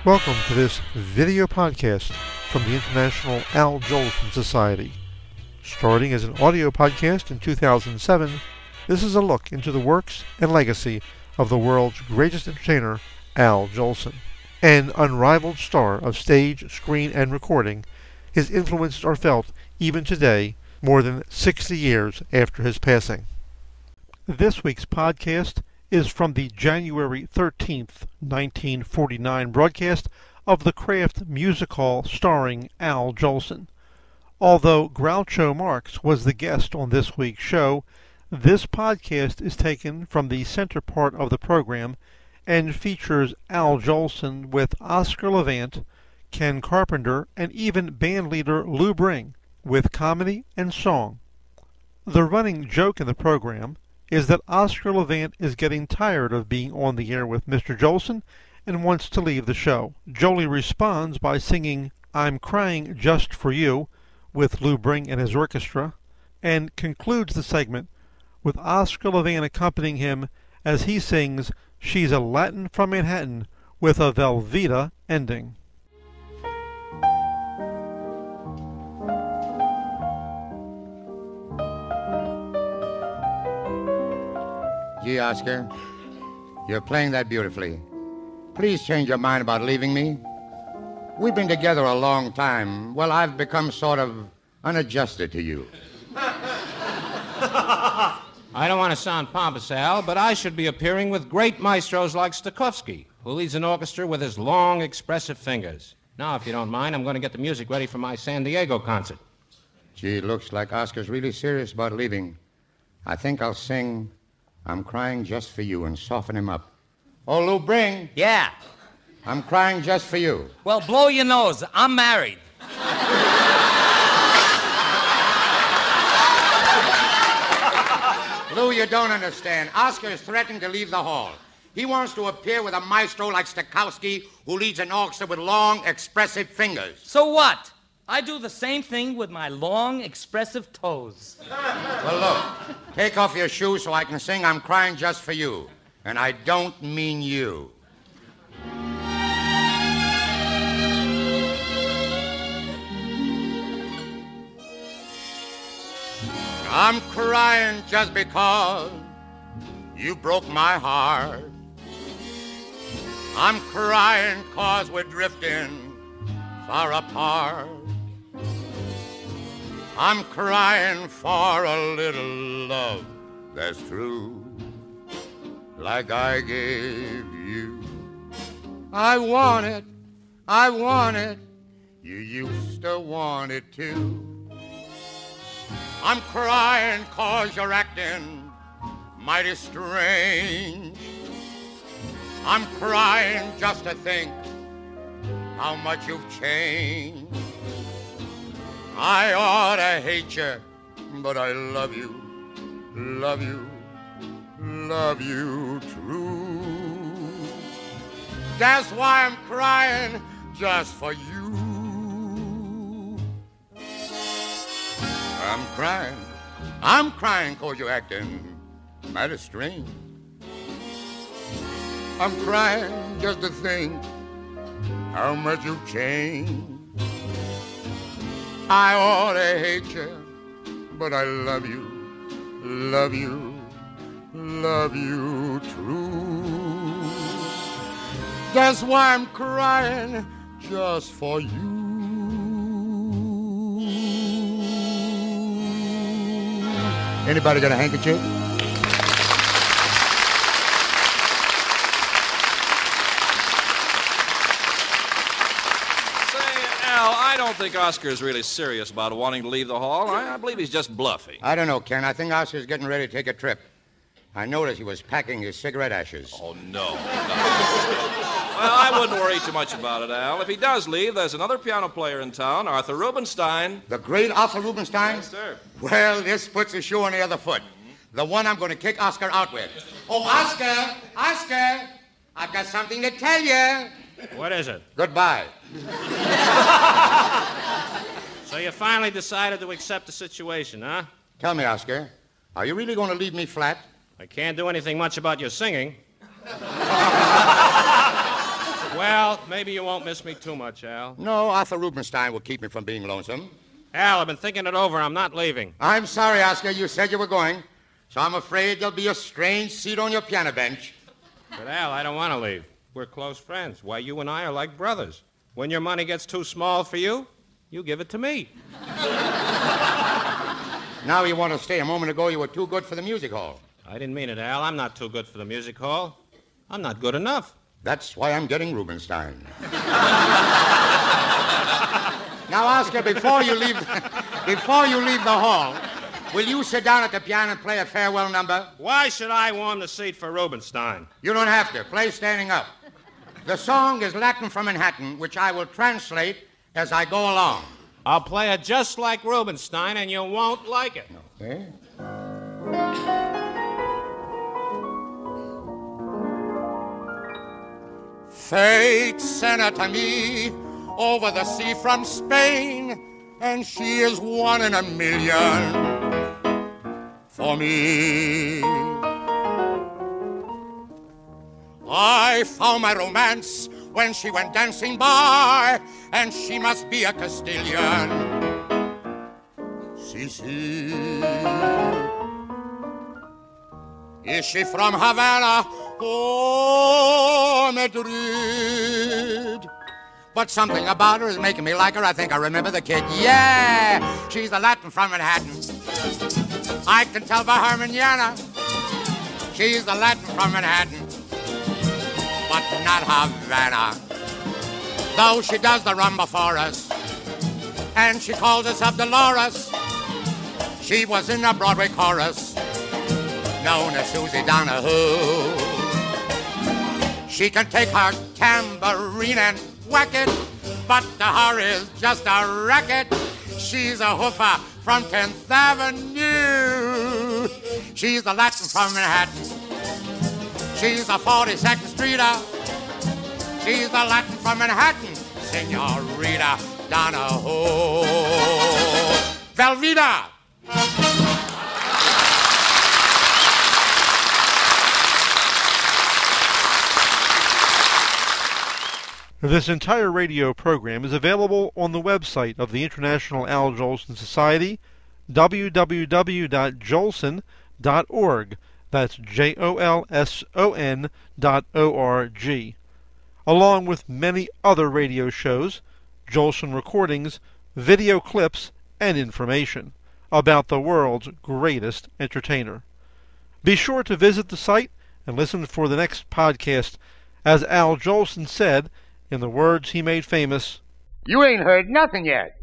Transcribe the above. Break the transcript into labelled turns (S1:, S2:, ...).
S1: Welcome to this video podcast from the International Al Jolson Society. Starting as an audio podcast in 2007, this is a look into the works and legacy of the world's greatest entertainer, Al Jolson. An unrivaled star of stage, screen, and recording, his influences are felt even today, more than 60 years after his passing. This week's podcast is from the January 13th, 1949 broadcast of the Kraft Music Hall starring Al Jolson. Although Groucho Marx was the guest on this week's show, this podcast is taken from the center part of the program and features Al Jolson with Oscar Levant, Ken Carpenter, and even bandleader Lou Bring, with comedy and song. The running joke in the program is that Oscar Levant is getting tired of being on the air with Mr. Jolson and wants to leave the show. Jolie responds by singing "I'm Crying Just for You" with Lou Bring and his orchestra, and concludes the segment with Oscar Levant accompanying him as he sings "She's a Latin from Manhattan" with a Velveeta ending.
S2: Gee, Oscar, you're playing that beautifully. Please change your mind about leaving me. We've been together a long time. Well, I've become sort of unadjusted to you.
S3: I don't want to sound pompous, Al, but I should be appearing with great maestros like Stokowski, who leads an orchestra with his long, expressive fingers. Now, if you don't mind, I'm going to get the music ready for my San Diego concert.
S2: Gee, it looks like Oscar's really serious about leaving. I think I'll sing "I'm Crying Just for You" and soften him up. Oh, Lou Bring.
S4: Yeah.
S2: I'm crying just for you.
S4: Well, blow your nose. I'm married.
S2: Lou, you don't understand. Oscar is threatening to leave the hall. He wants to appear with a maestro like Stokowski, who leads an orchestra with long, expressive fingers.
S4: So what? I do the same thing with my long, expressive toes.
S2: Well, look, take off your shoes so I can sing "I'm Crying Just for You." And I don't mean you. I'm crying just because you broke my heart. I'm crying 'cause we're drifting far apart. I'm crying for a little love that's true, like I gave you. I want it, you used to want it too. I'm crying 'cause you're acting mighty strange. I'm crying just to think how much you've changed. I ought to hate you, but I love you, love you, love you true. That's why I'm crying just for you. I'm crying 'cause you're acting mighty strange. I'm crying just to think how much you've changed. I ought to hate you, but I love you, love you, love you true. That's why I'm crying just for you. Anybody got a handkerchief?
S5: I don't think Oscar is really serious about wanting to leave the hall. I believe he's just bluffing.
S2: I don't know, Ken. I think Oscar's getting ready to take a trip. I noticed he was packing his cigarette ashes.
S5: Oh, no. Well, I wouldn't worry too much about it, Al. If he does leave, there's another piano player in town, Arthur Rubinstein.
S2: The great Arthur Rubinstein?
S5: Yes, sir.
S2: Well, this puts a shoe on the other foot. The one I'm going to kick Oscar out with. Oh, Oscar! Oscar! I've got something to tell you.
S3: What is it?
S2: Goodbye.
S3: So you finally decided to accept the situation, huh?
S2: Tell me, Oscar, are you really going to leave me flat?
S3: I can't do anything much about your singing. Well, maybe you won't miss me too much, Al.
S2: No, Arthur Rubinstein will keep me from being lonesome.
S3: Al, I've been thinking it over. I'm not leaving.
S2: I'm sorry, Oscar. You said you were going. So I'm afraid there'll be a strange seat on your piano bench.
S3: But, Al, I don't want to leave. We're close friends. Why, you and I are like brothers. When your money gets too small for you, you give it to me.
S2: Now you want to stay. A moment ago, you were too good for the music hall.
S3: I didn't mean it, Al. I'm not too good for the music hall. I'm not good enough.
S2: That's why I'm getting Rubinstein. Now, Oscar, before you leave the hall, will you sit down at the piano and play a farewell number?
S3: Why should I warm the seat for Rubinstein?
S2: You don't have to. Play standing up. The song is Latin from Manhattan, which I will translate as I go along.
S3: I'll play it just like Rubinstein, and you won't like it.
S2: Okay. Fate sent her to me over the sea from Spain, and she is 1 in a million for me. I found my romance when she went dancing by, and she must be a Castilian. Si. Is she from Havana or Madrid? But something about her is making me like her. I think I remember the kid. Yeah, she's the Latin from Manhattan. I can tell by her manana. She's the Latin from Manhattan, but not Havana. Though she does the rumba for us, and she calls herself Dolores. She was in the Broadway chorus, known as Susie Donahue. She can take her tambourine and whack it, but to her is just a racket. She's a hoofer from 10th Avenue. She's the Latin from Manhattan. She's a 42nd Streeter. She's the Latin from Manhattan, Senorita Donahue. Velveeta.
S1: This entire radio program is available on the website of the International Al Jolson Society, www.jolson.org. That's JOLSON.org. Along with many other radio shows, Jolson recordings, video clips, and information about the world's greatest entertainer. Be sure to visit the site and listen for the next podcast. As Al Jolson said, in the words he made famous,
S2: You ain't heard nothing yet.